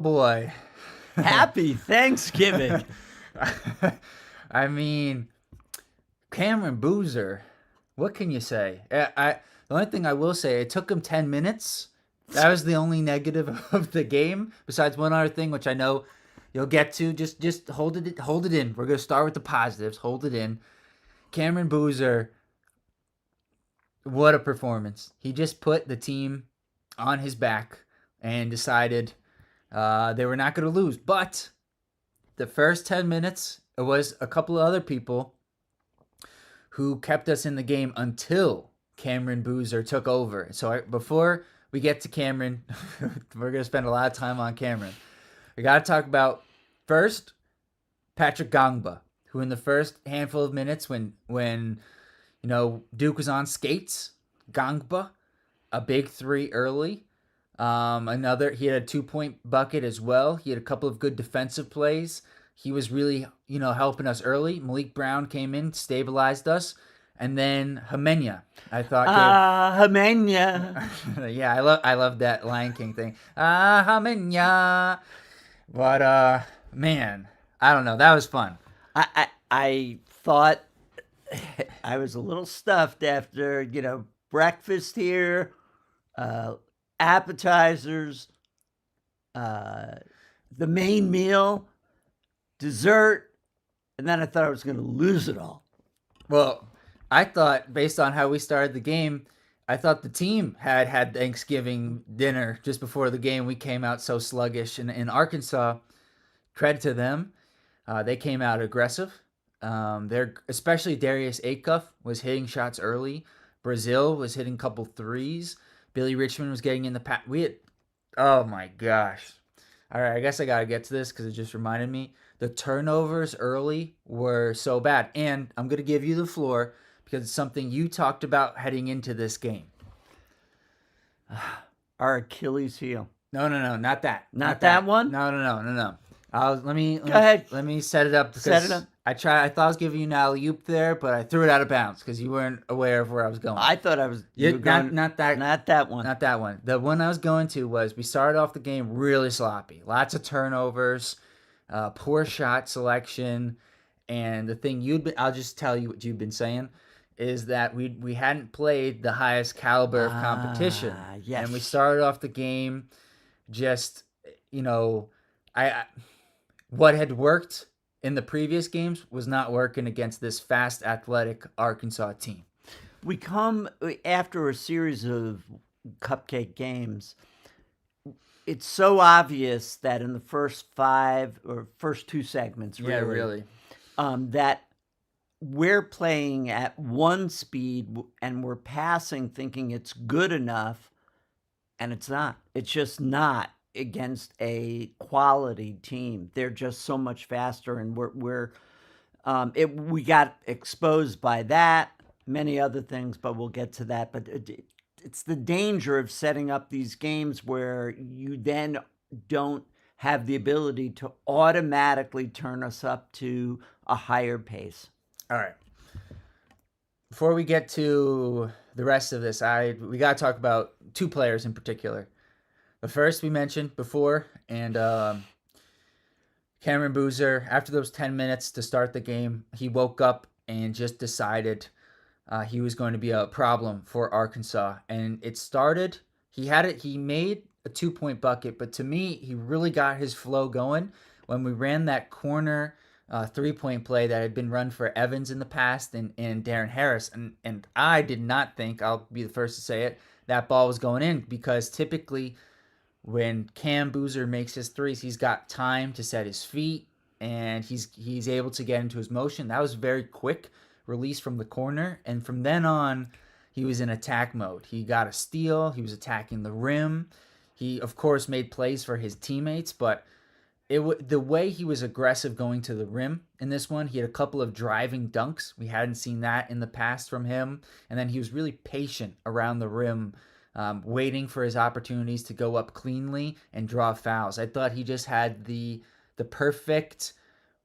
Boy. Happy Thanksgiving. I mean, Cameron Boozer, what can you say? The only thing I will say, it took him 10 minutes. That was the only negative of the game, besides one other thing, which I know you'll get to. Just hold it in. We're going to start with the positives. Hold it in. Cameron Boozer, what a performance. He just put the team on his back and decided they were not going to lose. But the first 10 minutes, it was a couple of other people who kept us in the game until Cameron Boozer took over. So before we get to Cameron, we're going to spend a lot of time on Cameron. We got to talk about first Patrick Gongba, who in the first handful of minutes when Duke was on skates, Gongba, a big three early. He had a 2-point bucket as well. He had a couple of good defensive plays. He was really, helping us early. Malik Brown came in, stabilized us. And then Hamenya, I thought Hamenya. yeah, I love that Lion King thing. Hamenya. But man, I don't know. That was fun. I thought I was a little stuffed after, breakfast here, appetizers, the main meal, dessert, and then I thought I was going to lose it all. Well, I thought, based on how we started the game, I thought the team had Thanksgiving dinner just before the game. We came out so sluggish. And in Arkansas, credit to them, they came out aggressive. They're especially Darius Acuff was hitting shots early. Brazil was hitting a couple threes. Billy Richmond was getting in the pack. Oh my gosh. All right, I guess I got to get to this because it just reminded me. The turnovers early were so bad. And I'm going to give you the floor because it's something you talked about heading into this game. Our Achilles heel. No, not that. Not that one? No. Let me set it up. Set it up. I thought I was giving you an alley-oop there, but I threw it out of bounds because you weren't aware of where I was going. I thought I was. Not that one. Not that one. The one I was going to was we started off the game really sloppy. Lots of turnovers, poor shot selection, and the thing I'll just tell you what you've been saying is that we hadn't played the highest caliber of competition. Yes. And we started off the game just, what had worked in the previous games was not working against this fast, athletic Arkansas team. We come after a series of cupcake games. It's so obvious that in the first two segments, really, that we're playing at one speed and we're passing thinking it's good enough, and it's not. It's just not against a quality team. They're just so much faster, and we got exposed by that, many other things, but we'll get to that. But it's the danger of setting up these games where you then don't have the ability to automatically turn us up to a higher pace. All right. Before we get to the rest of this, we got to talk about two players in particular. The first we mentioned before, and Cameron Boozer, after those 10 minutes to start the game, he woke up and just decided he was going to be a problem for Arkansas. And it started, he made a 2-point bucket, but to me, he really got his flow going when we ran that corner 3-point play that had been run for Evans in the past and Darren Harris. And I did not think, I'll be the first to say it, that ball was going in, because typically when Cam Boozer makes his threes, he's got time to set his feet and he's able to get into his motion. That was very quick release from the corner, and from then on he was in attack mode. He got a steal, he was attacking the rim. He of course made plays for his teammates, but the way he was aggressive going to the rim in this one, he had a couple of driving dunks. We hadn't seen that in the past from him. And then he was really patient around the rim, waiting for his opportunities to go up cleanly and draw fouls. I thought he just had the perfect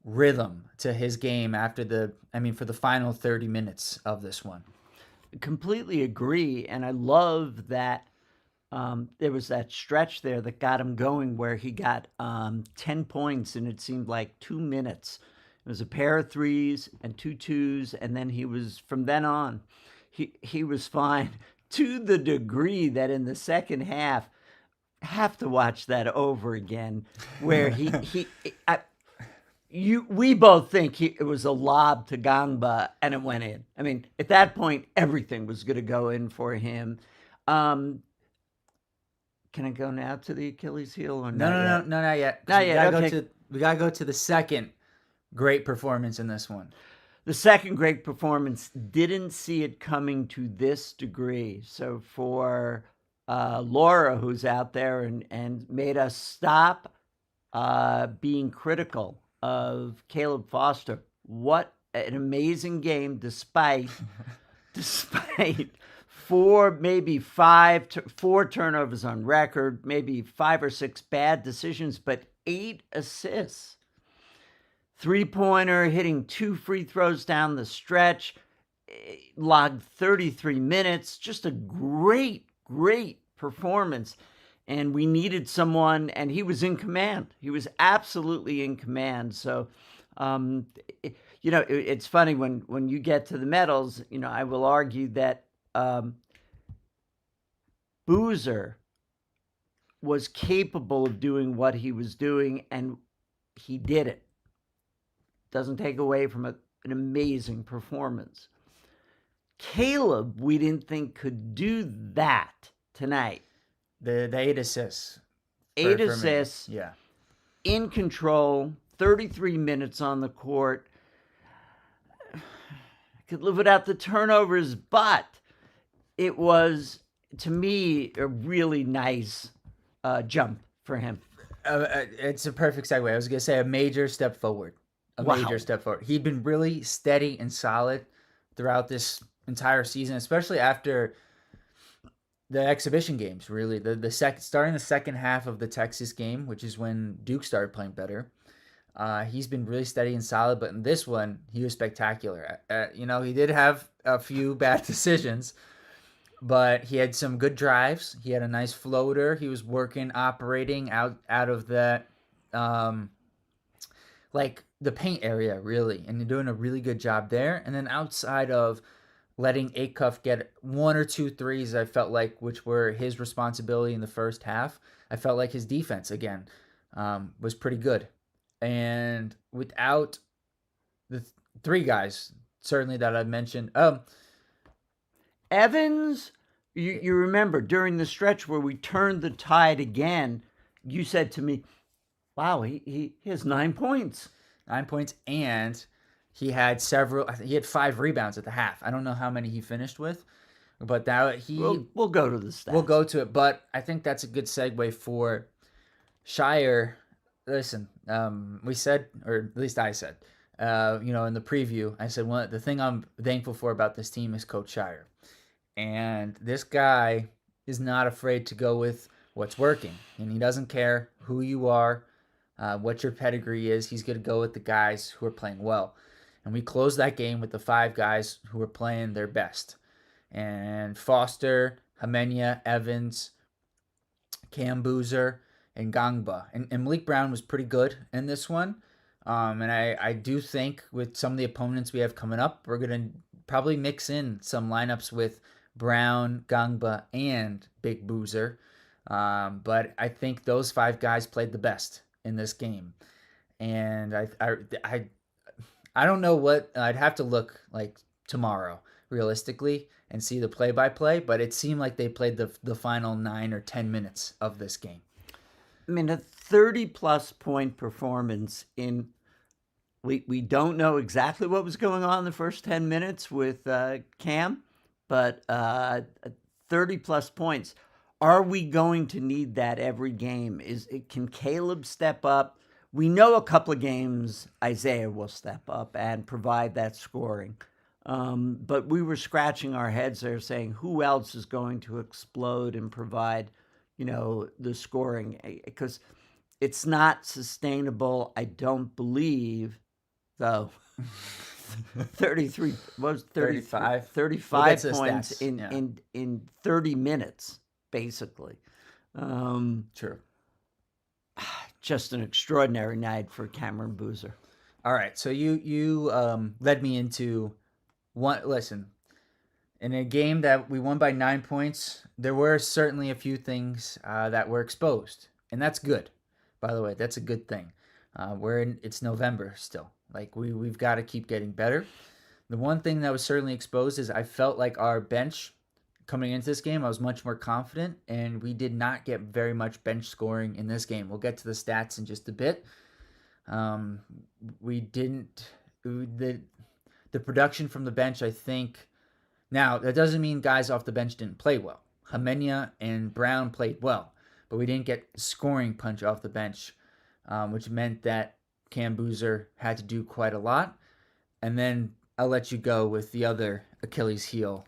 rhythm to his game for the final 30 minutes of this one. Completely agree. And I love that There was that stretch there that got him going where he got 10 points and it seemed like 2 minutes. It was a pair of threes and 2 twos, and then he was, from then on, he was fine to the degree that in the second half, have to watch that over again, where we both think it was a lob to Gangba and it went in. I mean, at that point, everything was going to go in for him. Can I go now to the Achilles heel or No, not yet? not yet. Not yet. Okay. We gotta go to the second great performance in this one. The second great performance, didn't see it coming to this degree. So for Laura, who's out there and made us stop being critical of Caleb Foster, what an amazing game, despite four turnovers on record, maybe 5 or 6 bad decisions, but 8 assists. 3-pointer, hitting 2 free throws down the stretch, logged 33 minutes. Just a great performance. And we needed someone, and he was in command. He was absolutely in command. So, it's funny when you get to the medals, I will argue that Boozer was capable of doing what he was doing, and he did it. Doesn't take away from an amazing performance. Caleb, we didn't think could do that tonight. The 8 assists. 8 assists. Yeah. In control, 33 minutes on the court. I could live without the turnovers, but it was, to me, a really nice jump for him. It's a perfect segue. I was going to say a major step forward. Major step forward. He'd been really steady and solid throughout this entire season, especially after the exhibition games. Really, starting the second half of the Texas game, which is when Duke started playing better. He's been really steady and solid, but in this one, he was spectacular. He did have a few bad decisions, but he had some good drives. He had a nice floater. He was operating out of that, the paint area, really, and doing a really good job there. And then outside of letting Acuff get 1 or 2 threes, I felt like, which were his responsibility in the first half, I felt like his defense, again, was pretty good. And without the 3 guys, certainly that I've mentioned, Evans, you remember, during the stretch where we turned the tide again, you said to me, wow, he has 9 points. 9 points, and he had he had 5 rebounds at the half. I don't know how many he finished with, but we'll go to the stats. We'll go to it, but I think that's a good segue for Shire. Listen, we said, or at least I said, in the preview, I said the thing I'm thankful for about this team is Coach Shire. And this guy is not afraid to go with what's working, and he doesn't care who you are, what your pedigree is. He's going to go with the guys who are playing well. And we closed that game with the 5 guys who were playing their best. And Foster, Hamenya, Evans, Cam Boozer, and Gangba. And Malik Brown was pretty good in this one. And I do think with some of the opponents we have coming up, we're going to probably mix in some lineups with Brown, Gangba, and Big Boozer. But I think those 5 guys played the best in this game. And I don't know what I'd have to look like tomorrow, realistically, and see the play-by-play, but it seemed like they played the final 9 or 10 minutes of this game. I mean, a 30-plus point performance in... We don't know exactly what was going on in the first 10 minutes with Cam, but 30-plus points. Are we going to need that every game? Can Caleb step up? We know a couple of games Isaiah will step up and provide that scoring. But we were scratching our heads there saying, who else is going to explode and provide, the scoring? Because it's not sustainable, I don't believe, though. 35 points in 30 minutes, basically. True. Just an extraordinary night for Cameron Boozer. All right, so you led me into one. Listen, in a game that we won by 9 points, there were certainly a few things that were exposed, and that's good. By the way, that's a good thing. It's November still. Like we've got to keep getting better. The one thing that was certainly exposed is I felt like our bench coming into this game, I was much more confident, and we did not get very much bench scoring in this game. We'll get to the stats in just a bit. We didn't the production from the bench. I think now that doesn't mean guys off the bench didn't play well. Hamenia and Brown played well, but we didn't get scoring punch off the bench, which meant that Cam Boozer had to do quite a lot. And then I'll let you go with the other Achilles heel.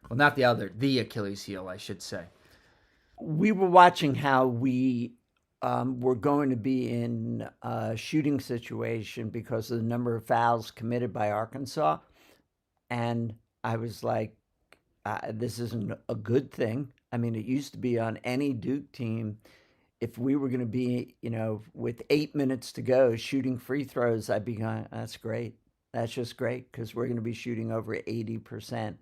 Well, not the other, the Achilles heel, I should say. We were watching how we were going to be in a shooting situation because of the number of fouls committed by Arkansas. And I was like, this isn't a good thing. I mean, it used to be on any Duke team. If we were going to be, with 8 minutes to go shooting free throws, I'd be going, that's great. That's just great because we're going to be shooting over 80%.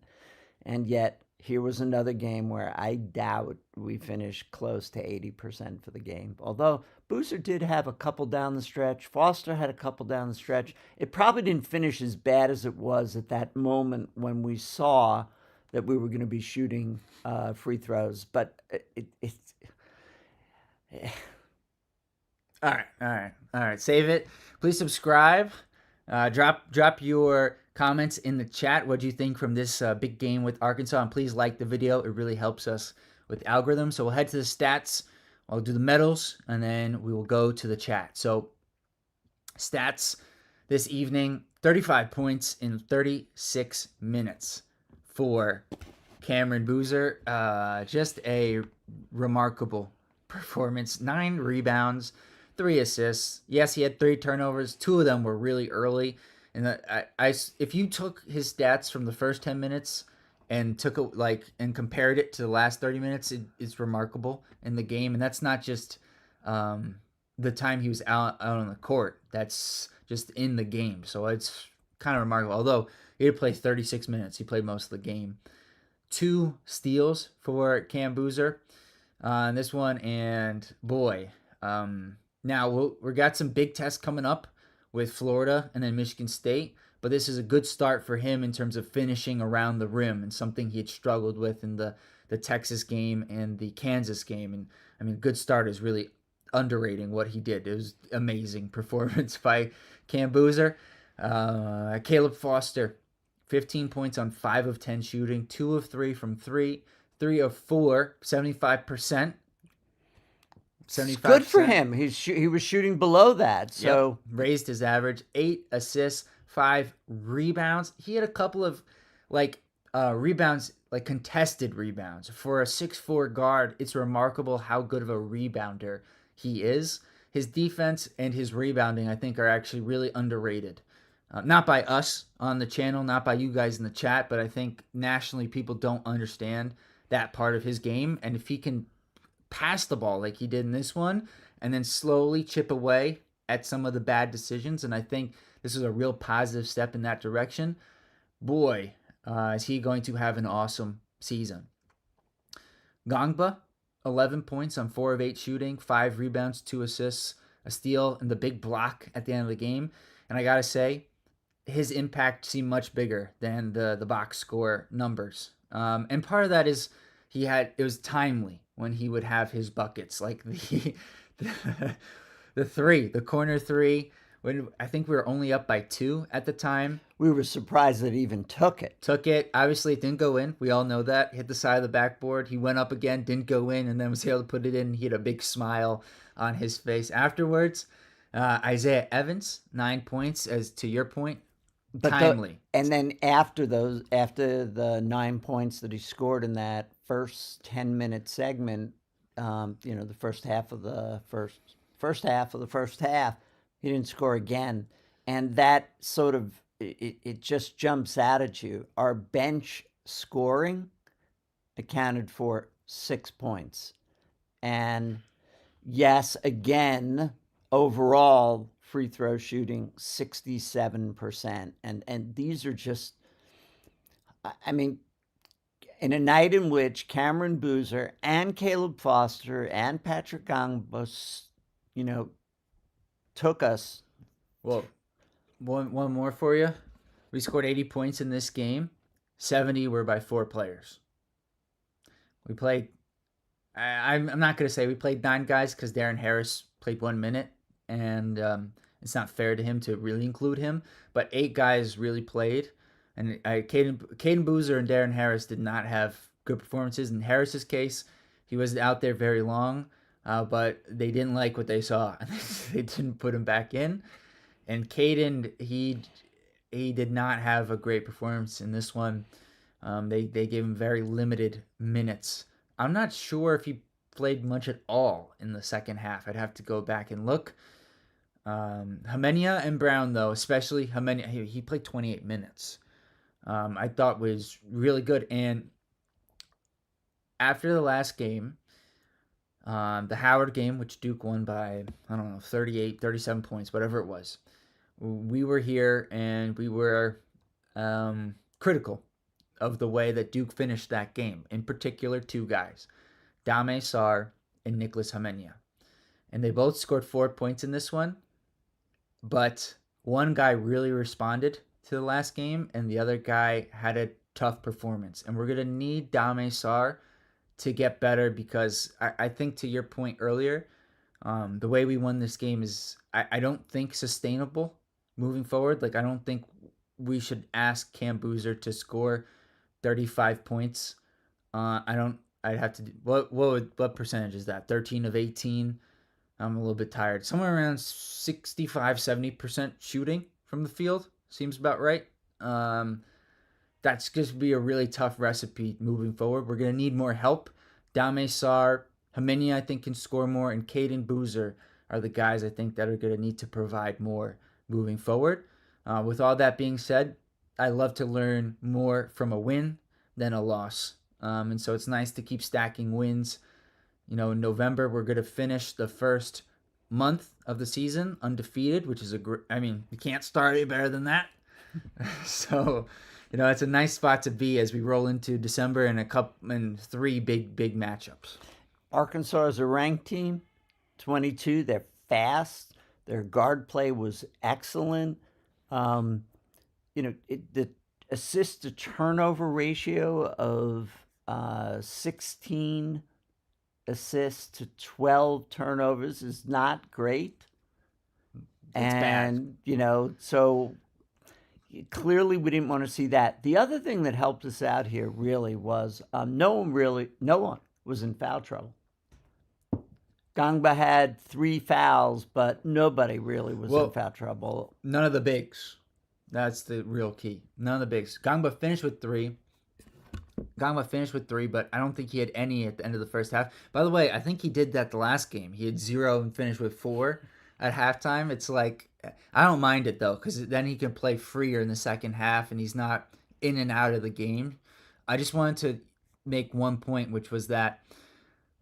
And yet, here was another game where I doubt we finished close to 80% for the game. Although Boozer did have a couple down the stretch. Foster had a couple down the stretch. It probably didn't finish as bad as it was at that moment when we saw that we were going to be shooting free throws. But it's... All right. Save it. Please subscribe. Drop your comments in the chat. What do you think from this big game with Arkansas? And please like the video. It really helps us with algorithms. So we'll head to the stats. I'll do the medals, and then we will go to the chat. So stats this evening, 35 points in 36 minutes for Cameron Boozer. Just a remarkable performance. 9 rebounds, 3 assists. Yes, he had 3 turnovers. 2 of them were really early. And if you took his stats from the first 10 minutes and and compared it to the last 30 minutes, it's remarkable in the game. And that's not just the time he was out on the court. That's just in the game. So it's kind of remarkable. Although he did play 36 minutes, he played most of the game. 2 steals for Cam Boozer on this one, and boy, now we got some big tests coming up with Florida and then Michigan State, but this is a good start for him in terms of finishing around the rim, and something he had struggled with in the Texas game and the Kansas game. And I mean, good start is really underrating what he did. It was amazing performance by Cam Boozer. Caleb Foster, 15 points on 5 of 10 shooting, 2 of 3 from 3, 3 of 4, 75%. 75%. Good for him. He was shooting below that. So raised his average. 8 assists, 5 rebounds. He had a couple of rebounds, like contested rebounds. For a 6'4" guard, it's remarkable how good of a rebounder he is. His defense and his rebounding, I think, are actually really underrated. Not by us on the channel, not by you guys in the chat, but I think nationally people don't understand that part of his game. And if he can pass the ball like he did in this one and then slowly chip away at some of the bad decisions, and I think this is a real positive step in that direction, boy, is he going to have an awesome season. Gongba, 11 points on 4 of 8 shooting, 5 rebounds, 2 assists, a steal, and the big block at the end of the game. And I got to say, his impact seemed much bigger than the box score numbers. And part of that is it was timely when he would have his buckets, like the corner 3, when I think we were only up by 2 at the time. We were surprised that he even took it. Obviously, it didn't go in. We all know that. Hit the side of the backboard. He went up again, didn't go in, and then was able to put it in. He had a big smile on his face afterwards. Isaiah Evans, 9 points, as to your point. Timely. And then after the 9 points that he scored in that first 10-minute segment, the first half of the first half, he didn't score again. And that sort of, it just jumps out at you. Our bench scoring accounted for 6 points. And yes, again, overall free throw shooting 67%. And these are just, I mean, in a night in which Cameron Boozer and Caleb Foster and Patrick Gangbus, took us. Well, one more for you. We scored 80 points in this game. 70 were by 4 players. We played. I'm not going to say we played 9 guys because Darren Harris played 1 minute, and it's not fair to him to really include him. But 8 guys really played, and Caden Boozer and Darren Harris did not have good performances. In Harris's case, he was out there very long, but they didn't like what they saw, and they didn't put him back in. And Caden, he did not have a great performance in this one. They gave him very limited minutes. I'm not sure if he played much at all in the second half. I'd have to go back and look. Hymenia and Brown, though, especially Hymenia, he played 28 minutes. I thought was really good. And after the last game, the Howard game, which Duke won by, 38, 37 points, whatever it was, we were here and we were critical of the way that Duke finished that game. In particular, 2 guys, Dame Sarr and Nicholas Hymenia. And they both scored 4 points in this one, but one guy really responded to the last game, and the other guy had a tough performance. And we're going to need Dame Sarr to get better because I think, to your point earlier, the way we won this game is, I don't think, sustainable moving forward. Like, I don't think we should ask Cam Boozer to score 35 points. I'd have to do, what percentage is that? 13 of 18. I'm a little bit tired. Somewhere around 65-70% shooting from the field seems about right. That's going to be a really tough recipe moving forward. We're going to need more help. Dame Sarr, Hymenia, I think, can score more, and Caden Boozer are the guys I think that are going to need to provide more moving forward. With all that being said, I love to learn more from a win than a loss. And so it's nice to keep stacking wins. In November, we're going to finish the first month of the season undefeated, which is you can't start any better than that. So, it's a nice spot to be as we roll into December and 3 big matchups. Arkansas is a ranked team, 22. They're fast. Their guard play was excellent. The assist to turnover ratio of 16 assists to 12 turnovers is not great. It's bad. So clearly we didn't want to see that. The other thing that helped us out here really was no one was in foul trouble. Gangba had 3 fouls, but nobody really was in foul trouble. None of the bigs. That's the real key. None of the bigs. Gangba finished with 3, but I don't think he had any at the end of the first half. By the way, I think he did that the last game. He had 0 and finished with 4 at halftime. It's like, I don't mind it, though, because then he can play freer in the second half, and he's not in and out of the game. I just wanted to make one point, which was that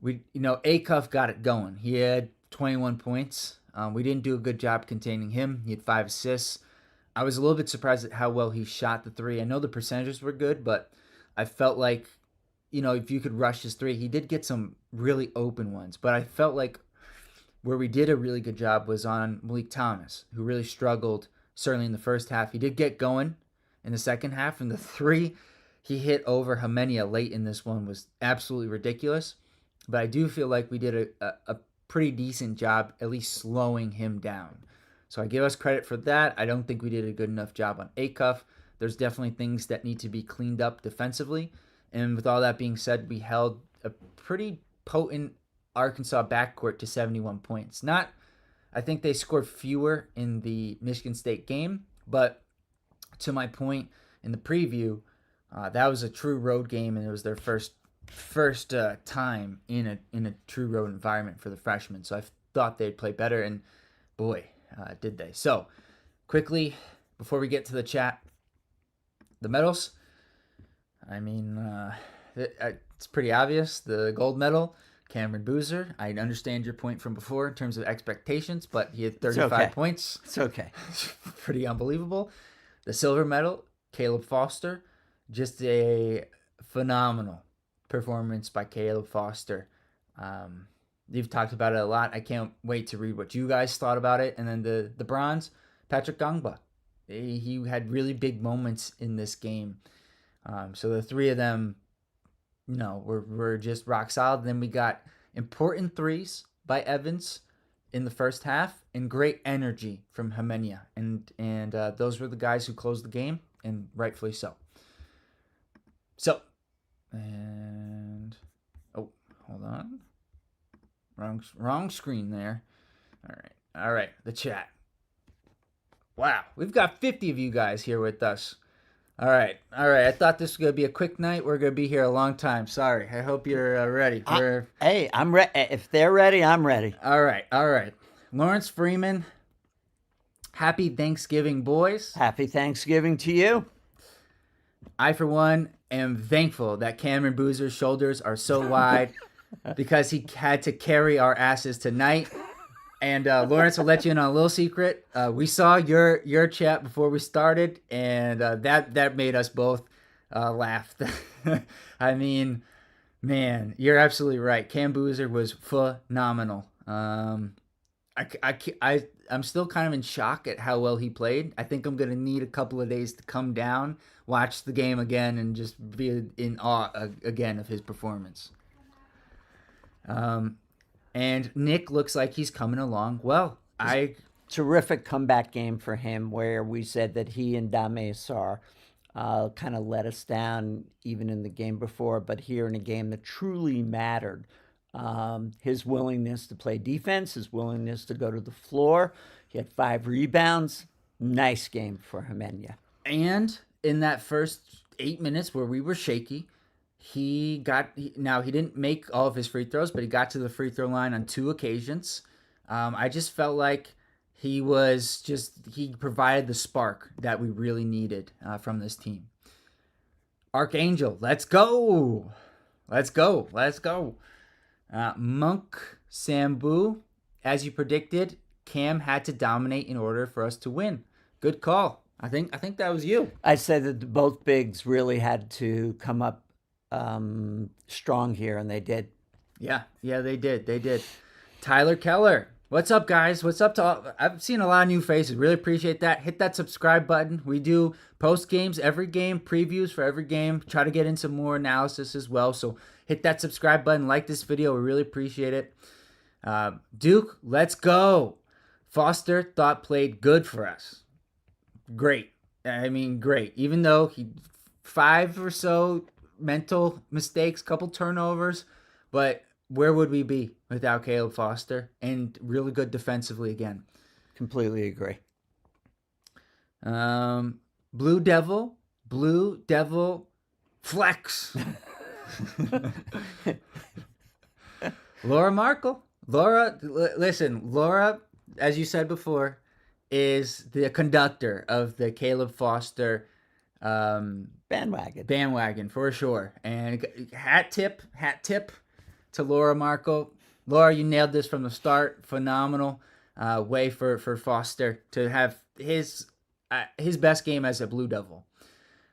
Acuff got it going. He had 21 points. We didn't do a good job containing him. He had 5 assists. I was a little bit surprised at how well he shot the 3. I know the percentages were good, but I felt like, if you could rush his 3, he did get some really open ones. But I felt like where we did a really good job was on Malik Thomas, who really struggled, certainly in the first half. He did get going in the second half, and the 3 he hit over Hymenia late in this one was absolutely ridiculous. But I do feel like we did a pretty decent job at least slowing him down. So I give us credit for that. I don't think we did a good enough job on Acuff. There's definitely things that need to be cleaned up defensively. And with all that being said, we held a pretty potent Arkansas backcourt to 71 points. I think they scored fewer in the Michigan State game, but to my point in the preview, that was a true road game, and it was their first time in a true road environment for the freshmen. So I thought they'd play better, and boy, did they. So quickly, before we get to the chat, the medals. It's pretty obvious. The gold medal, Cameron Boozer. I understand your point from before in terms of expectations, but he had 35 points. It's okay. Pretty unbelievable. The silver medal, Caleb Foster. Just a phenomenal performance by Caleb Foster. You've talked about it a lot. I can't wait to read what you guys thought about it. And then the bronze, Patrick Gongba. He had really big moments in this game. So the three of them, were just rock solid. Then we got important threes by Evans in the first half and great energy from Jimenez. And those were the guys who closed the game, and rightfully so. And hold on. Wrong screen there. All right, the chat. Wow, we've got 50 of you guys here with us. All right. I thought this was going to be a quick night. We're going to be here a long time. Sorry. I hope you're ready. Hey, I'm ready. If they're ready, I'm ready. All right. Lawrence Freeman, happy Thanksgiving, boys. Happy Thanksgiving to you. I, for one, am thankful that Cameron Boozer's shoulders are so wide because he had to carry our asses tonight. And Lawrence, will let you in on a little secret. We saw your chat before we started, and that made us both laugh. I mean, man, you're absolutely right. Cam Boozer was phenomenal. I'm still kind of in shock at how well he played. I think I'm going to need a couple of days to come down, watch the game again, and just be in awe again of his performance. And Nick looks like he's coming along well. Terrific comeback game for him, where we said that he and Dame Sarr kind of let us down even in the game before, but here in a game that truly mattered. His willingness to play defense, his willingness to go to the floor. He had 5 rebounds. Nice game for Jimenez. And in that first 8 minutes where we were shaky, he didn't make all of his free throws, but he got to the free throw line on 2 occasions. I just felt like he provided the spark that we really needed from this team. Archangel, let's go. Monk Sambu, as you predicted, Cam had to dominate in order for us to win. Good call. I think that was you. I said that both bigs really had to come up strong here, and they did. Yeah, they did. Tyler Keller, what's up, guys? What's up to all? I've seen a lot of new faces. Really appreciate that. Hit that subscribe button. We do post games every game, previews for every game. Try to get in some more analysis as well. So hit that subscribe button. Like this video. We really appreciate it. Duke, let's go. Foster thought played good for us. Great. Great. Even though he 5 or so mental mistakes, couple turnovers, but where would we be without Caleb Foster? And really good defensively again. Completely agree. Blue Devil flex. Laura Markle. Listen, Laura, as you said before, is the conductor of the Caleb Foster bandwagon for sure. And hat tip to Laura Markle. Laura, you nailed this from the start. Phenomenal way for Foster to have his best game as a Blue Devil.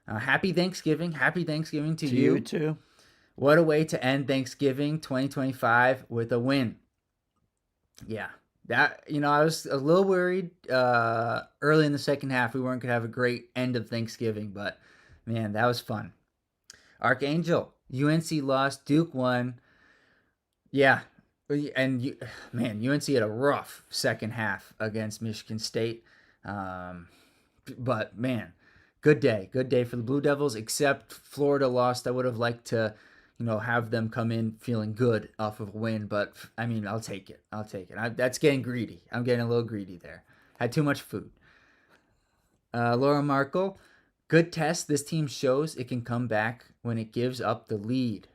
Happy Thanksgiving to you. You too. What a way to end Thanksgiving 2025 with a win. Yeah. That, I was a little worried early in the second half we weren't going to have a great end of Thanksgiving, but man, that was fun. Archangel, UNC lost, Duke won. Yeah, and UNC had a rough second half against Michigan State. But man, good day for the Blue Devils, except Florida lost. I would have liked to have them come in feeling good off of a win, but I'll take it. That's getting greedy. I'm getting a little greedy there. Had too much food. Laura Markle, good test. This team shows it can come back when it gives up the lead.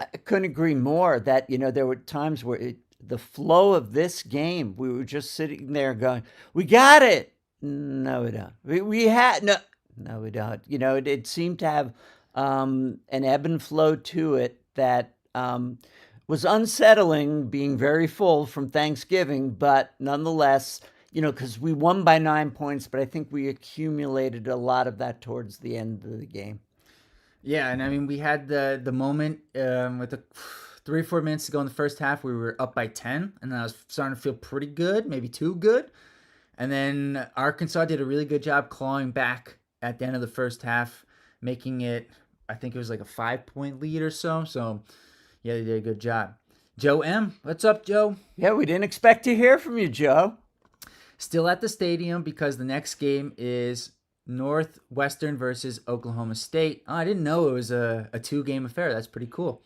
I couldn't agree more that, there were times where the flow of this game, we were just sitting there going, we got it. No, we don't. We had, no, we don't. It seemed to have an ebb and flow to it that was unsettling, being very full from Thanksgiving, but nonetheless, because we won by 9 points, but I think we accumulated a lot of that towards the end of the game. Yeah, and I mean, we had the moment with the 3 or 4 minutes to go in the first half. We were up by 10, and then I was starting to feel pretty good, maybe too good. And then Arkansas did a really good job clawing back at the end of the first half, making it, I think it was like a 5-point lead or so. So, yeah, they did a good job. Joe M., what's up, Joe? Yeah, we didn't expect to hear from you, Joe. Still at the stadium because the next game is Northwestern versus Oklahoma State. Oh, I didn't know it was a 2-game affair. That's pretty cool.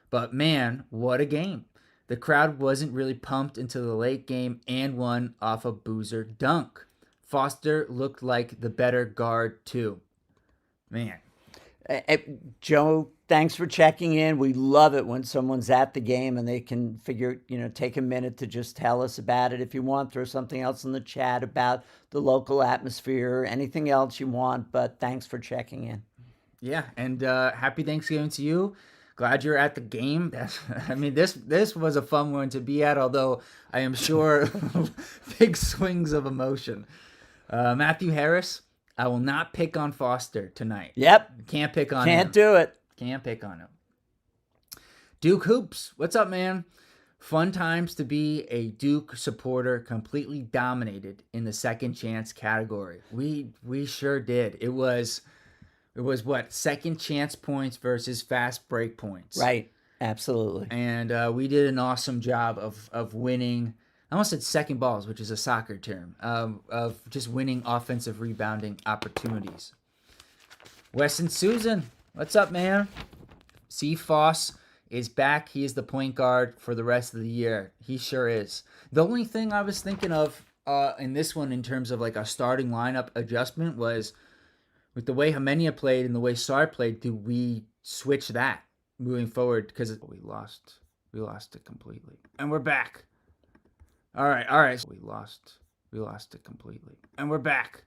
But man, what a game. The crowd wasn't really pumped until the late game and won off a Boozer dunk. Foster looked like the better guard too. Man. Joe, thanks for checking in. We love it when someone's at the game and they can take a minute to just tell us about it. If you want, throw something else in the chat about the local atmosphere, anything else you want, but thanks for checking in. Yeah, and happy Thanksgiving to you. Glad you're at the game. I mean, this was a fun one to be at, although I am sure big swings of emotion. Matthew Harris, I will not pick on Foster tonight. Yep. Can't pick on him. Can't do it. Can't pick on him. Duke Hoops, what's up, man? Fun times to be a Duke supporter, completely dominated in the second chance category. We sure did. It was what, second chance points versus fast break points. Right. Absolutely. And we did an awesome job of winning. I almost said second balls, which is a soccer term, of just winning offensive rebounding opportunities. Weston Susan, what's up, man? C. Foss is back. He is the point guard for the rest of the year. He sure is. The only thing I was thinking of in this one in terms of like a starting lineup adjustment was with the way Hamenia played and the way Sar played, do we switch that moving forward? Because we lost it completely. And we're back. All right. We lost it completely. And we're back.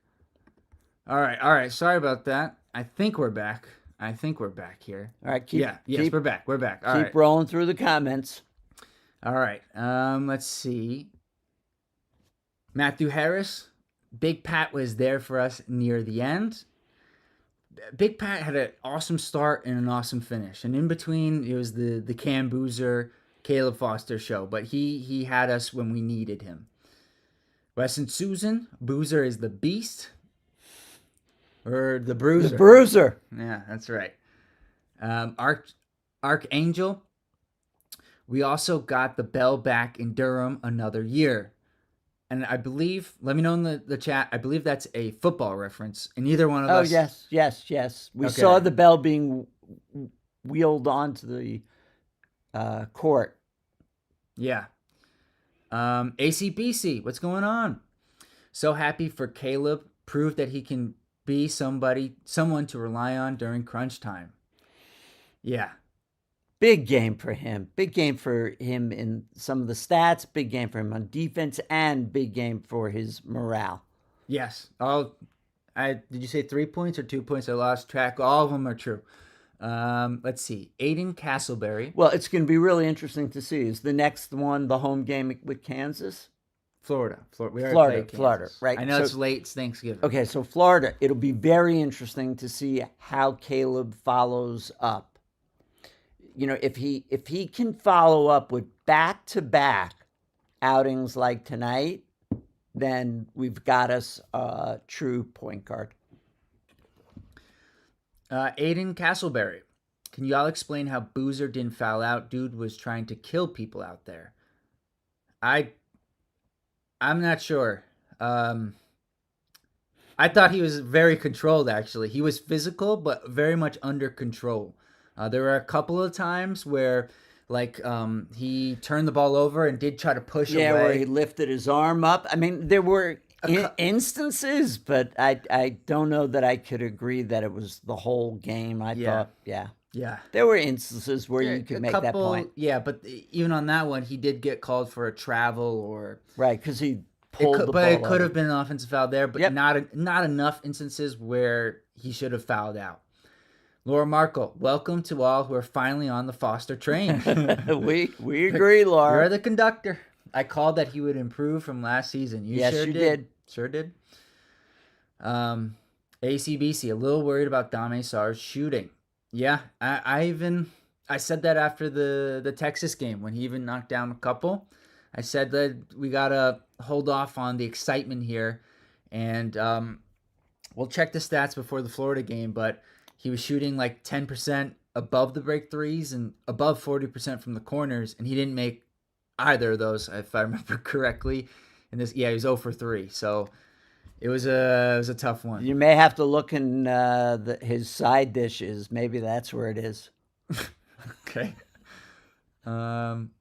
All right. Sorry about that. I think we're back here. All right. Yes, we're back. All right. Keep rolling through the comments. All right. Let's see. Matthew Harris. Big Pat was there for us near the end. Big Pat had an awesome start and an awesome finish. And in between, it was the Cam Boozer, Caleb Foster show. But he had us when we needed him. Weston Susan, Boozer is the beast. Or the bruiser. The bruiser. Yeah, that's right. Archangel. We also got the bell back in Durham another year. And I believe, let me know in the chat, I believe that's a football reference. And either one of us. Oh, yes. We saw the bell being wheeled onto the court. Yeah. ACBC, what's going on? So happy for Caleb. Proved that he can be someone to rely on during crunch time. Yeah. Big game for him. Big game for him in some of the stats. Big game for him on defense, and big game for his morale. Yes. Did you say 3 points or 2 points? I lost track. All of them are true. Let's see. Aiden Castleberry. Well, it's going to be really interesting to see. Is the next one the home game with Kansas? Florida. Florida, right. I know it's late. It's Thanksgiving. Okay, so Florida. It'll be very interesting to see how Caleb follows up. If he can follow up with back-to-back outings like tonight, then we've got us a true point guard. Aiden Castleberry. Can y'all explain how Boozer didn't foul out? Dude was trying to kill people out there. I'm not sure. I thought he was very controlled, actually. He was physical, but very much under control. There were a couple of times where, he turned the ball over and did try to push away. Yeah, where he lifted his arm up. I mean, there were instances, but I don't know that I could agree that it was the whole game. I thought, yeah. There were instances where you could make that point. Yeah, but even on that one, he did get called for a travel or... Right, because he pulled the ball But it could have been an offensive foul there, but Yep. not enough instances where he should have fouled out. Laura Markle, welcome to all who are finally on the Foster train. We agree, You're Laura. the conductor. I called that he would improve from last season. You Yes, sure you did. did. Sure did. ACBC, a little worried about Dame Sarr's shooting. Yeah, I said that after the Texas game when he even knocked down a couple. I said that we gotta hold off on the excitement here, and we'll check the stats before the Florida game. But he was shooting like 10% above the break threes and above 40% from the corners, and he didn't make either of those, if I remember correctly. And this, yeah, he was 0 for 3. So it was a tough one. You may have to look in his side dishes. Maybe that's where it is. Okay. Um.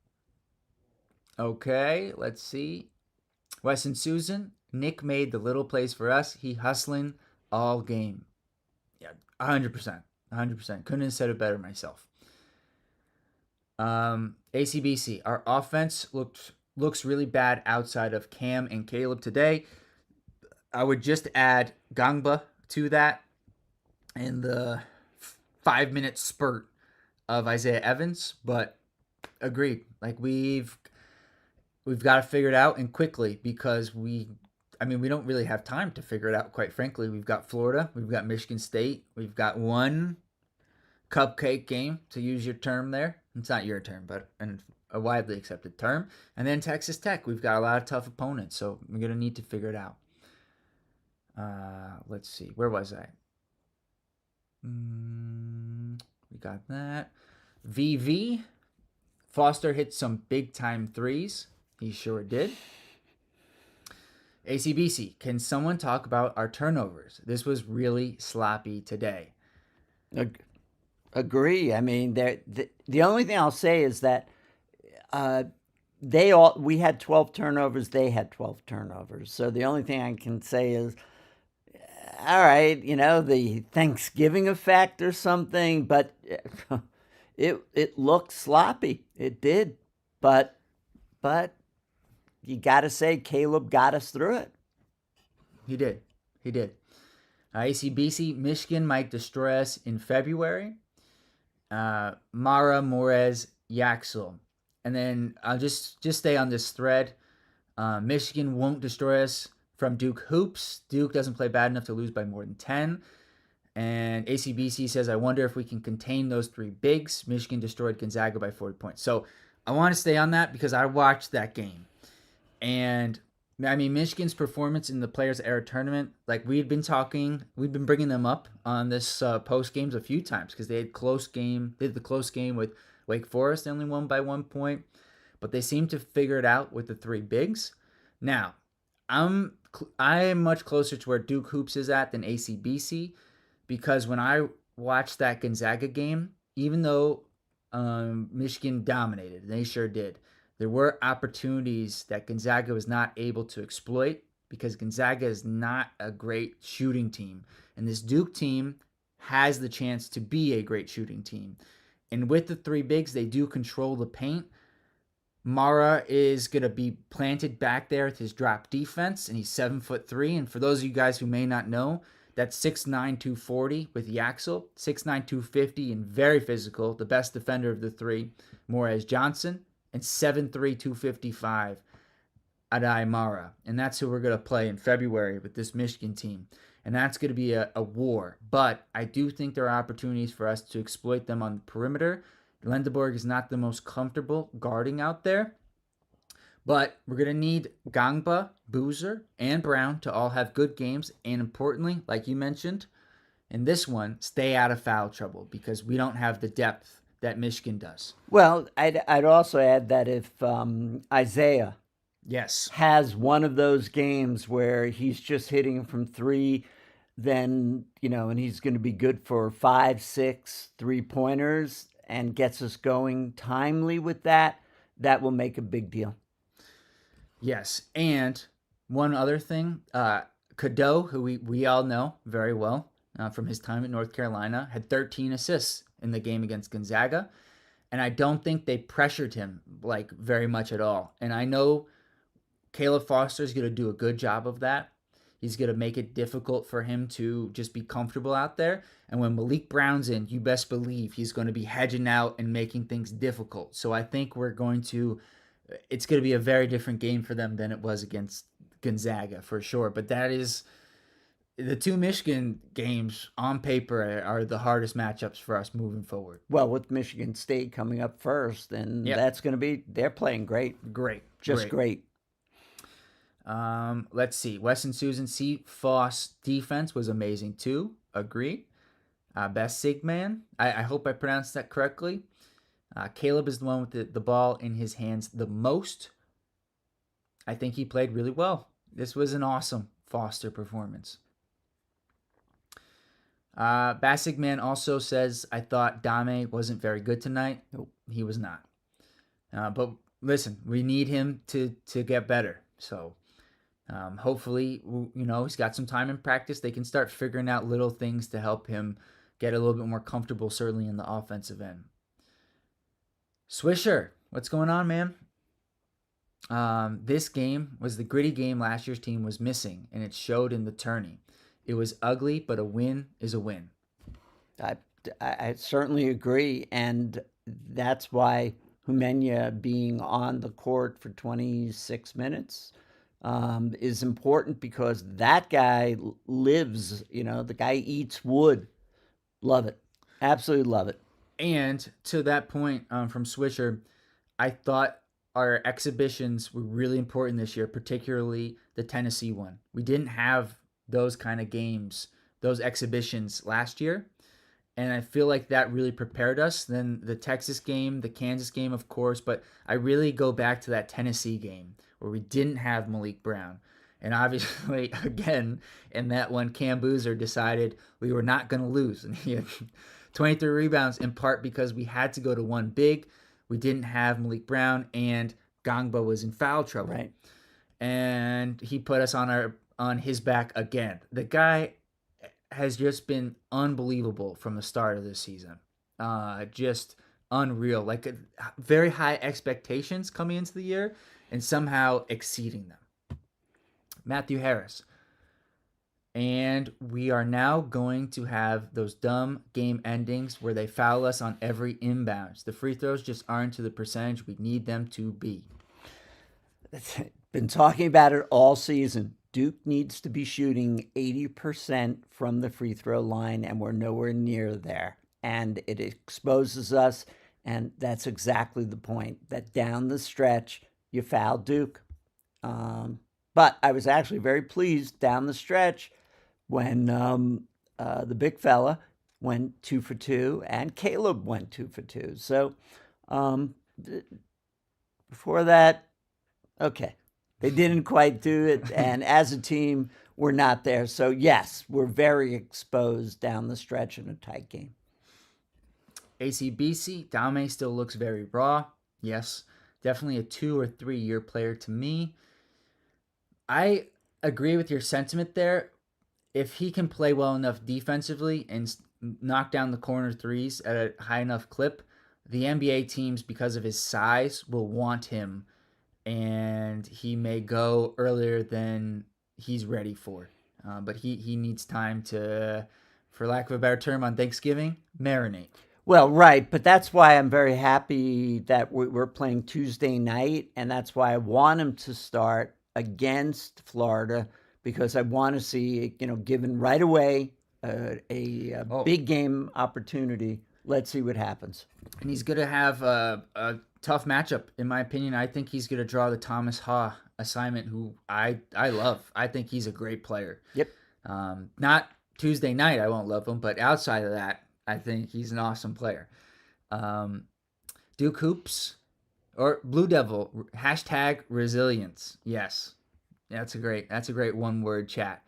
Okay. Let's see. Wes and Susan. Nick made the little plays for us. He hustling all game. Yeah, 100%. 100%. Couldn't have said it better myself. ACBC. Our offense looks really bad outside of Cam and Caleb today. I would just add Gangba to that in the 5-minute spurt of Isaiah Evans, but agreed. Like we've got to figure it out and quickly because we don't really have time to figure it out, quite frankly. We've got Florida, we've got Michigan State, we've got one cupcake game, to use your term there. It's not your term, but a widely accepted term. And then Texas Tech. We've got a lot of tough opponents, so we're going to need to figure it out. Let's see. Where was I? We got that. VV. Foster hit some big-time threes. He sure did. ACBC. Can someone talk about our turnovers? This was really sloppy today. Agree. I mean, the only thing I'll say is that we had 12 turnovers. They had 12 turnovers. So the only thing I can say is, all right, the Thanksgiving effect or something, but it looked sloppy. It did, but you got to say Caleb got us through it. He did. ACBC, Michigan might destroy us in February. Mara, Morez, Yaxel. And then I'll just stay on this thread. Michigan won't destroy us from Duke hoops. Duke doesn't play bad enough to lose by more than 10. And ACBC says, I wonder if we can contain those three bigs. Michigan destroyed Gonzaga by 40 points. So I want to stay on that because I watched that game. And I mean, Michigan's performance in the Players Era tournament, like we've been bringing them up on this post games a few times because they had the close game with Wake Forest. They only won by 1 point, but they seem to figure it out with the three bigs. Now, I am much closer to where Duke Hoops is at than ACBC because when I watched that Gonzaga game, even though Michigan dominated, they sure did, there were opportunities that Gonzaga was not able to exploit because Gonzaga is not a great shooting team. And this Duke team has the chance to be a great shooting team. And with the three bigs, they do control the paint. Mara is going to be planted back there with his drop defense, and he's 7'3". And for those of you guys who may not know, that's 6'9", 240 with Yaxel, 6'9", 250, and very physical, the best defender of the three, Morez Johnson, and 7'3", 255, Adai Mara. And that's who we're going to play in February with this Michigan team. And that's going to be a war. But I do think there are opportunities for us to exploit them on the perimeter. Lendeborg is not the most comfortable guarding out there. But we're going to need Gangba, Boozer, and Brown to all have good games. And importantly, like you mentioned, in this one, stay out of foul trouble because we don't have the depth that Michigan does. Well, I'd also add that if Isaiah has one of those games where he's just hitting from three, then, and he's going to be good for 5, 6 3-pointers and gets us going timely with that will make a big deal. Yes. And one other thing, Cadeau, who we all know very well from his time at North Carolina, had 13 assists in the game against Gonzaga. And I don't think they pressured him like very much at all. And I know Caleb Foster is going to do a good job of that. He's going to make it difficult for him to just be comfortable out there. And when Malik Brown's in, you best believe he's going to be hedging out and making things difficult. So I think it's going to be a very different game for them than it was against Gonzaga for sure. But that is the two Michigan games on paper are the hardest matchups for us moving forward. Well, with Michigan State coming up first, and that's going to be, they're playing great. Just great. Let's see. Weston Susan C. Foss defense was amazing too. Agree. Best Sigman. I hope I pronounced that correctly. Caleb is the one with the ball in his hands the most. I think he played really well. This was an awesome Foster performance. Bassigman also says, I thought Dame wasn't very good tonight. Nope, he was not. But listen, we need him to get better. So hopefully, he's got some time in practice. They can start figuring out little things to help him get a little bit more comfortable, certainly in the offensive end. Swisher, what's going on, man? This game was the gritty game last year's team was missing, and it showed in the tourney. It was ugly, but a win is a win. I certainly agree, and that's why Humenya being on the court for 26 minutes is important, because that guy lives, the guy eats wood. Love it. Absolutely love it. And to that point from Swisher, I thought our exhibitions were really important this year, particularly the Tennessee one. We didn't have those kind of games, those exhibitions last year. And I feel like that really prepared us. Then the Texas game, the Kansas game, of course. But I really go back to that Tennessee game where we didn't have Malik Brown. And obviously, again, in that one, Cam Boozer decided we were not going to lose. And he had 23 rebounds, in part because we had to go to one big. We didn't have Malik Brown, and Gongba was in foul trouble. Right. And he put us on his back again. The guy has just been unbelievable from the start of this season. Just unreal. Like very high expectations coming into the year and somehow exceeding them. Matthew Harris. And we are now going to have those dumb game endings where they foul us on every inbounds. The free throws just aren't to the percentage we need them to be. Been talking about it all season. Duke needs to be shooting 80% from the free throw line, and we're nowhere near there. And it exposes us, and that's exactly the point, that down the stretch, you foul Duke. But I was actually very pleased down the stretch when the big fella went 2 for 2 and Caleb went 2 for 2. So before that, okay, they didn't quite do it. And as a team, we're not there. So yes, we're very exposed down the stretch in a tight game. ACBC, Dame still looks very raw. Yes, definitely a 2 or 3 year player to me. I agree with your sentiment there. If he can play well enough defensively and knock down the corner threes at a high enough clip, the NBA teams, because of his size, will want him, and he may go earlier than he's ready for. But he needs time to, for lack of a better term, on Thanksgiving, marinate. Well, right, but that's why I'm very happy that we're playing Tuesday night, and that's why I want him to start against Florida, because I want to see, given right away a big game opportunity. Let's see what happens. And he's going to have a tough matchup, in my opinion. I think he's going to draw the Thomas Ha assignment, who I love. I think he's a great player. Yep. Not Tuesday night, I won't love him, but outside of that, I think he's an awesome player. Duke Hoops or Blue Devil, #resilience. Yes. That's a great one-word chat.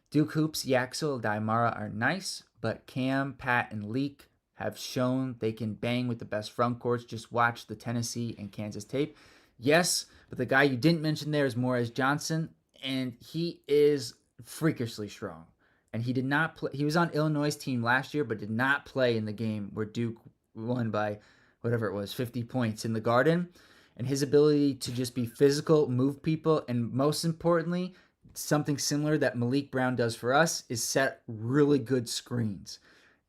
Duke Hoops, Yaxel, Daimara are nice, but Cam, Pat, and Leak have shown they can bang with the best front courts. Just watch the Tennessee and Kansas tape. Yes, but the guy you didn't mention there is Morez Johnson, and he is freakishly strong. And he did not play. He was on Illinois' team last year, but did not play in the game where Duke won by whatever it was, 50 points in the Garden. And his ability to just be physical, move people, and most importantly, something similar that Malik Brown does for us is set really good screens.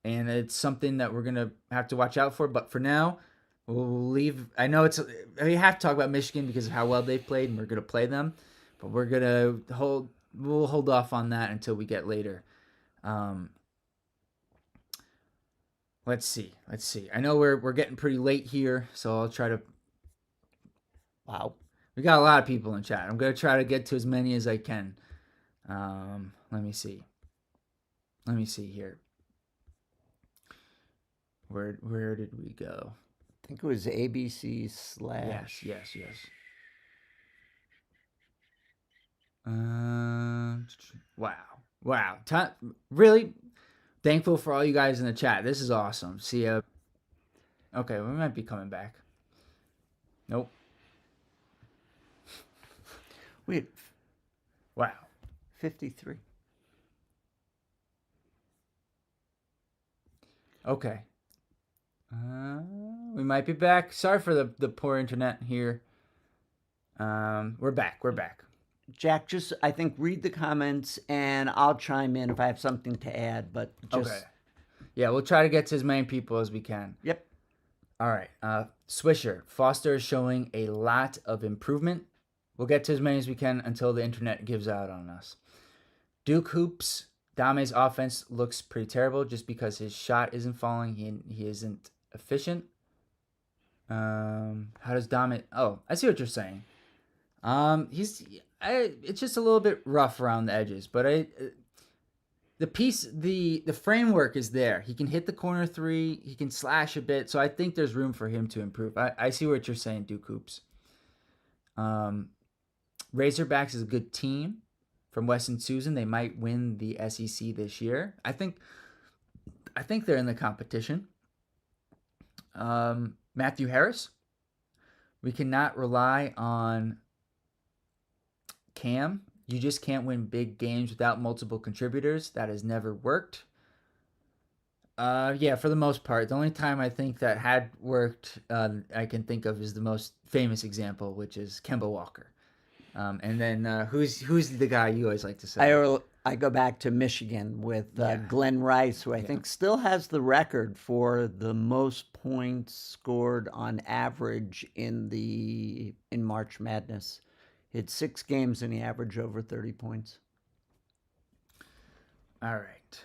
And it's something that we're going to have to watch out for. But for now, we'll leave. I know we have to talk about Michigan because of how well they've played, and we're going to play them. But we'll hold off on that until we get later. Let's see. I know we're getting pretty late here, so I'll try to. Wow. We got a lot of people in chat. I'm going to try to get to as many as I can. Let me see. Here. Where did we go? I think it was ABC / Yes. Wow. Really thankful for all you guys in the chat. This is awesome. See ya. Okay, we might be coming back. Nope. Wait. Wow. 53. Okay. We might be back. Sorry for the poor internet here. We're back. Jack, just I think read the comments and I'll chime in if I have something to add. But just okay. Yeah, we'll try to get to as many people as we can. Yep. All right. Swisher. Foster is showing a lot of improvement. We'll get to as many as we can until the internet gives out on us. Duke Hoops. Dame's offense looks pretty terrible just because his shot isn't falling. He isn't efficient. How does Dame? Oh, I see what you're saying. It's just a little bit rough around the edges, but the framework is there. He can hit the corner three. He can slash a bit. So I think there's room for him to improve. I see what you're saying, Duke Hoops. Razorbacks is a good team from Weston Susan. They might win the SEC this year. I think they're in the competition. Matthew Harris. We cannot rely on Cam. You just can't win big games without multiple contributors. That has never worked. Yeah, for the most part. The only time I think that had worked I can think of is the most famous example, which is Kemba Walker. And then who's the guy you always like to say? I go back to Michigan with Glenn Rice, who I think still has the record for the most points scored on average in March Madness. He had 6 games and he averaged over 30 points. All right.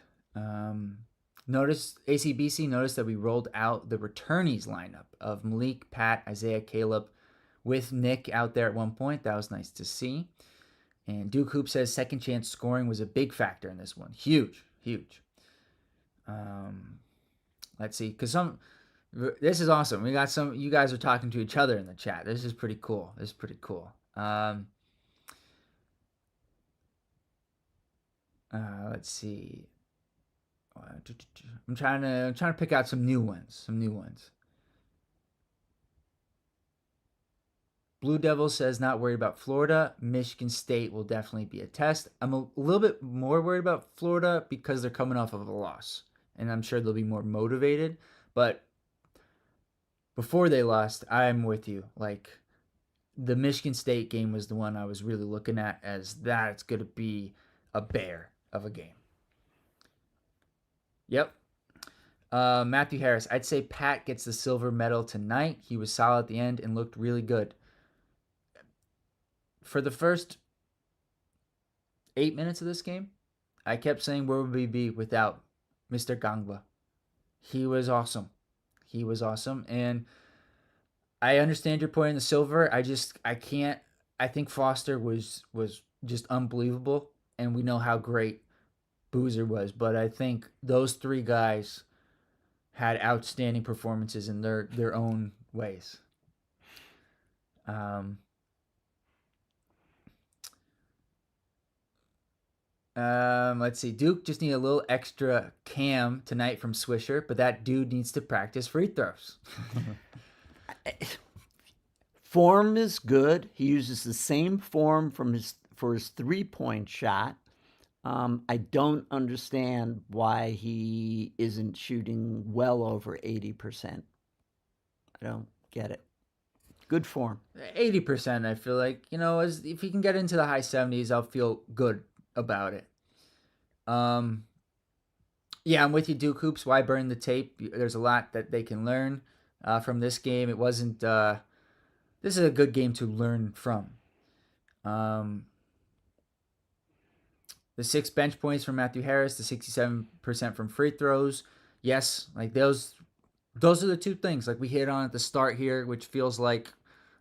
ACBC noticed that we rolled out the returnees lineup of Malik, Pat, Isaiah, Caleb, with Nick out there at one point. That was nice to see. And Duke Hoop says second chance scoring was a big factor in this one. Huge. Let's see, because this is awesome. We got you guys are talking to each other in the chat. This is pretty cool. Let's see. I'm trying to pick out some new ones. Blue Devil says not worried about Florida. Michigan State will definitely be a test. I'm a little bit more worried about Florida because they're coming off of a loss, and I'm sure they'll be more motivated. But before they lost, I'm with you. Like, the Michigan State game was the one I was really looking at as that's going to be a bear of a game. Yep. Matthew Harris, I'd say Pat gets the silver medal tonight. He was solid at the end and looked really good. For the first 8 minutes of this game, I kept saying, where would we be without Mr. Gangba? He was awesome. And I understand your point in the silver. I can't. I think Foster was just unbelievable, and we know how great Boozer was. But I think those 3 guys had outstanding performances in their own ways. Let's see. Duke just need a little extra cam tonight from Swisher, but that dude needs to practice free throws. Form is good. He uses the same form for his 3-point shot. I don't understand why he isn't shooting well over 80%. I don't get it. Good form. 80%, I feel like. If he can get into the high 70s, I'll feel good about it. Yeah, I'm with you, Duke Hoops. Why burn the tape? There's a lot that they can learn from this game. It wasn't. This is a good game to learn from. The 6 bench points from Matthew Harris, the 67% from free throws. Yes, like those are the two things like we hit on at the start here, which feels like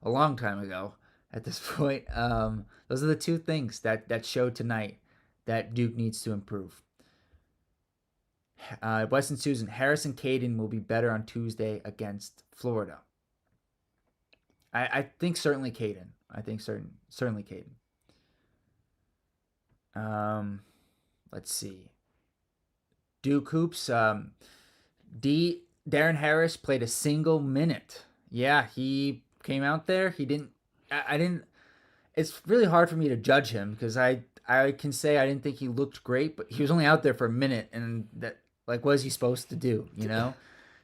a long time ago at this point. Those are the two things that showed tonight that Duke needs to improve. Weston Susan, Harris and Caden will be better on Tuesday against Florida. I think certainly Caden. I think certainly Caden. Let's see. Duke Hoops. Darren Harris played a single minute. Yeah, he came out there. He didn't. I didn't. It's really hard for me to judge him because I can say I didn't think he looked great, but he was only out there for a minute, and that like what is he supposed to do?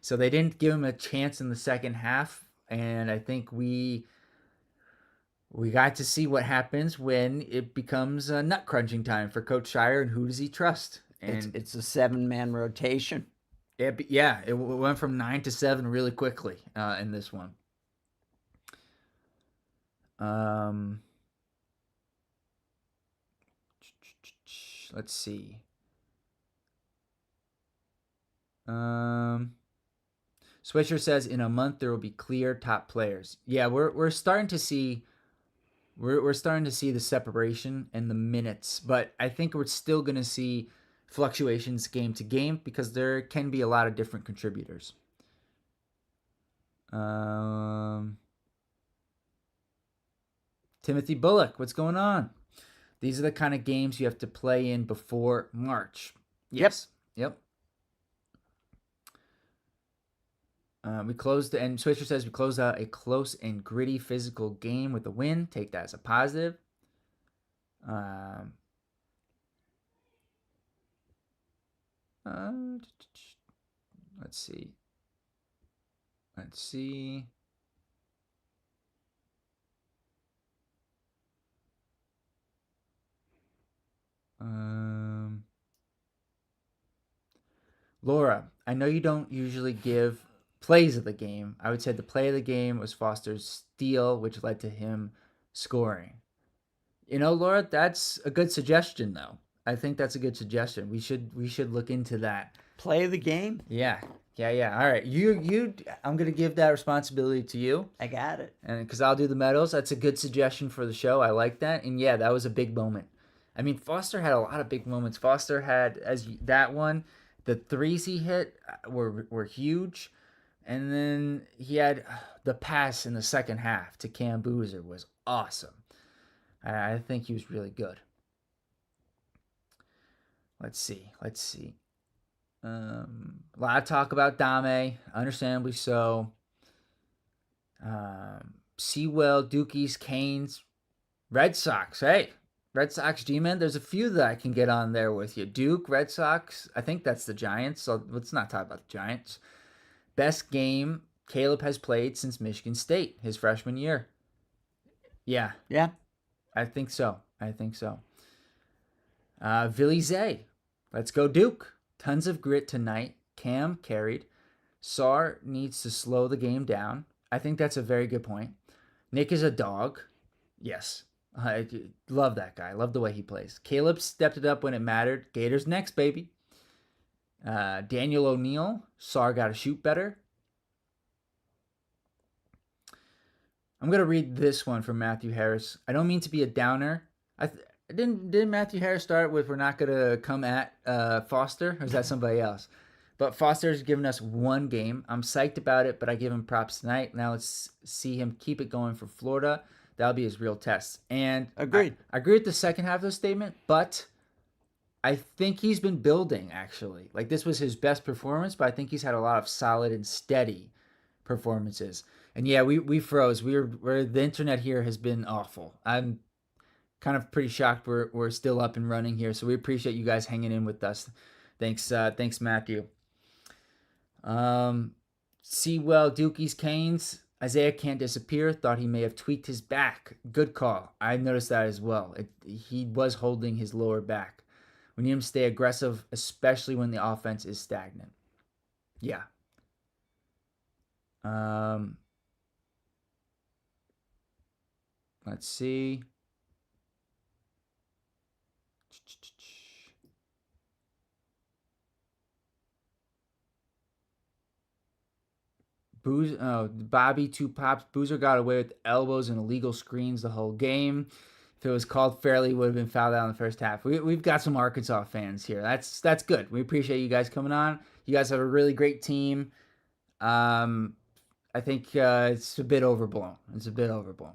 So they didn't give him a chance in the second half, and I think we got to see what happens when it becomes nut crunching time for Coach Shire, and who does he trust? And it's a 7-man rotation. It went from 9 to 7 really quickly in this one. Let's see. Switcher says in a month there will be clear top players. Yeah, we're starting to see. We're starting to see the separation and the minutes, but I think we're still going to see fluctuations game to game because there can be a lot of different contributors. Timothy Bullock, what's going on? These are the kind of games you have to play in before March. Yes. Yep. We closed, and Switcher says we closed out a close and gritty physical game with a win. Take that as a positive. Let's see. Laura, I know you don't usually give plays of the game. I would say the play of the game was Foster's steal, which led to him scoring. Laura, that's a good suggestion, though. I think that's a good suggestion. We should look into that. Play of the game? Yeah. All right. I'm gonna give that responsibility to you. I got it. And because I'll do the medals. That's a good suggestion for the show. I like that. And yeah, that was a big moment. I mean, Foster had a lot of big moments. Foster had that one. The threes he hit were huge. And then he had the pass in the second half to Cam Boozer was awesome. I think he was really good. Let's see. A lot of talk about Dame, understandably so. Sewell, Dookies, Canes, Red Sox. Hey, Red Sox G-Men. There's a few that I can get on there with you. Duke, Red Sox. I think that's the Giants. So let's not talk about the Giants. Best game Caleb has played since Michigan State, his freshman year. Yeah. I think so. Villy Zay. Let's go Duke. Tons of grit tonight. Cam carried. Sar needs to slow the game down. I think that's a very good point. Nick is a dog. Yes. I love that guy. Love the way he plays. Caleb stepped it up when it mattered. Gators next, baby. Daniel O'Neal. Sar got to shoot better. I'm going to read this one from Matthew Harris. I don't mean to be a downer. Didn't Matthew Harris start with we're not going to come at Foster? Or is that somebody else? But Foster's given us one game. I'm psyched about it, but I give him props tonight. Now let's see him keep it going for Florida. That'll be his real test. And agreed. I agree with the second half of the statement, but I think he's been building, actually. Like, this was his best performance, but I think he's had a lot of solid and steady performances. And yeah, we froze. The internet here has been awful. I'm kind of pretty shocked we're still up and running here. So we appreciate you guys hanging in with us. Thanks, Matthew. Sewell, Dookies, Canes. Isaiah can't disappear. Thought he may have tweaked his back. Good call. I noticed that as well. He was holding his lower back. We need him to stay aggressive, especially when the offense is stagnant. Yeah. Um, let's see. Bobby Two Pops. Boozer got away with elbows and illegal screens the whole game. If it was called fairly, would have been fouled out in the first half. We've got some Arkansas fans here. That's good. We appreciate you guys coming on. You guys have a really great team. I think it's a bit overblown. It's a bit overblown.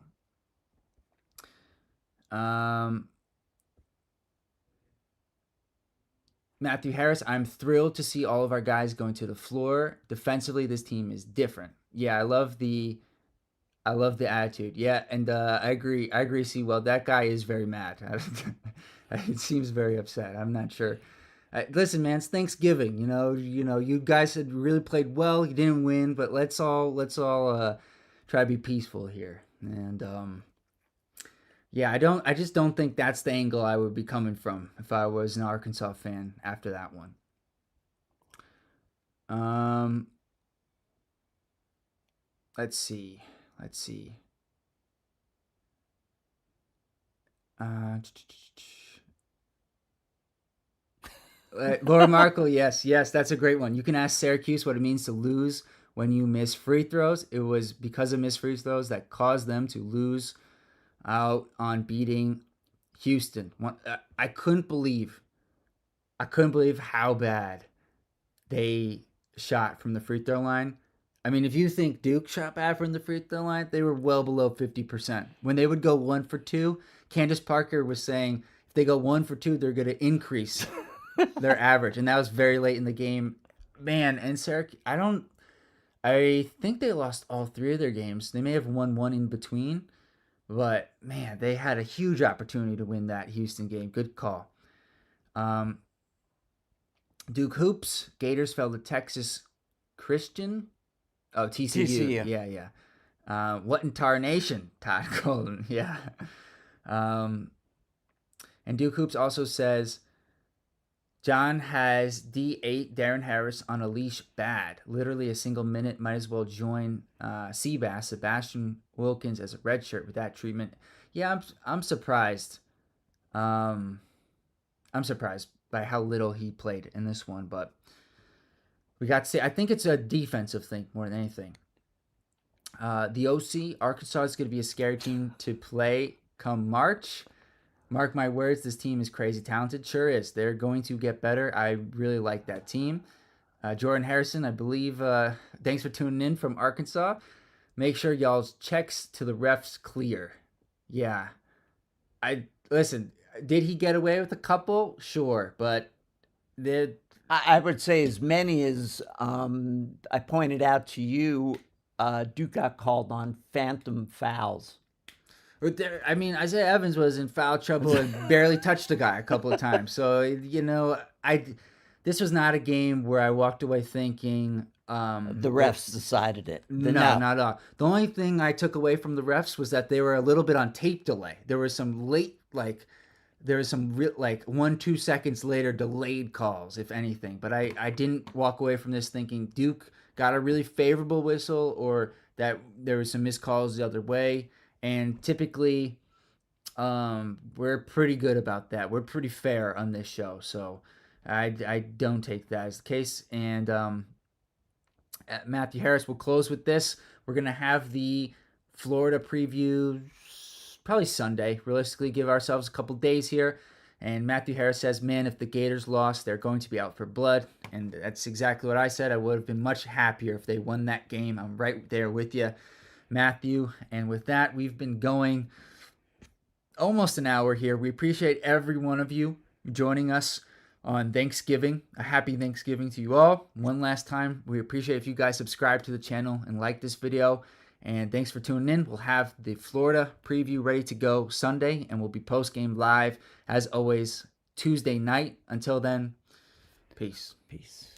Matthew Harris, I'm thrilled to see all of our guys going to the floor. Defensively, this team is different. Yeah, I love the attitude. Yeah, and I agree. I agree. See, well, that guy is very mad. It seems very upset. I'm not sure. Listen, man, it's Thanksgiving. You guys had really played well. You didn't win, but let's all try to be peaceful here. And yeah, I just don't think that's the angle I would be coming from if I was an Arkansas fan after that one. Let's see. Laura Markle, yes, that's a great one. You can ask Syracuse what it means to lose when you miss free throws. It was because of missed free throws that caused them to lose out on beating Houston. I couldn't believe how bad they shot from the free throw line. I mean, if you think Duke shot bad from the free throw line, they were well below 50%. When they would go 1 for 2, Candace Parker was saying if they go 1 for 2, they're going to increase their average, and that was very late in the game. Man, and Syracuse, I think they lost all 3 of their games. They may have won one in between, but man, they had a huge opportunity to win that Houston game. Good call. Duke hoops. Gators fell to Texas Christian. Oh, TCU. Yeah. What in tarnation, Todd Golden. Yeah. And Duke hoops also says John has D8 Darren Harris on a leash bad. Literally a single minute. Might as well join Seabass, Sebastian Wilkins as a redshirt with that treatment. Yeah, I'm surprised. I'm surprised by how little he played in this one, but we got to see. I think it's a defensive thing more than anything. The OC, Arkansas is going to be a scary team to play come March. Mark my words, this team is crazy talented. Sure is. They're going to get better. I really like that team. Jordan Harrison, I believe, thanks for tuning in from Arkansas. Make sure y'all's checks to the refs clear. Yeah. Listen, did he get away with a couple? Sure, but I would say as many as I pointed out to you, Duke got called on phantom fouls. I mean, Isaiah Evans was in foul trouble and barely touched a guy a couple of times. So, this was not a game where I walked away thinking the refs decided it. No, not at all. The only thing I took away from the refs was that they were a little bit on tape delay. There was some late, there was some 1-2 seconds later delayed calls, if anything. But I didn't walk away from this thinking Duke got a really favorable whistle or that there was some missed calls the other way. And typically, we're pretty good about that. We're pretty fair on this show, so I don't take that as the case. And Matthew Harris will close with this. We're gonna have the Florida preview probably Sunday. Realistically, give ourselves a couple days here. And Matthew Harris says, "Man, if the Gators lost, they're going to be out for blood." And that's exactly what I said. I would have been much happier if they won that game. I'm right there with you, Matthew. And with that, we've been going almost an hour here. We appreciate every one of you joining us on Thanksgiving. A happy Thanksgiving to you all. One last time, we appreciate if you guys subscribe to the channel and like this video. And thanks for tuning in. We'll have the Florida preview ready to go Sunday, and we'll be post-game live, as always, Tuesday night. Until then, peace. Peace.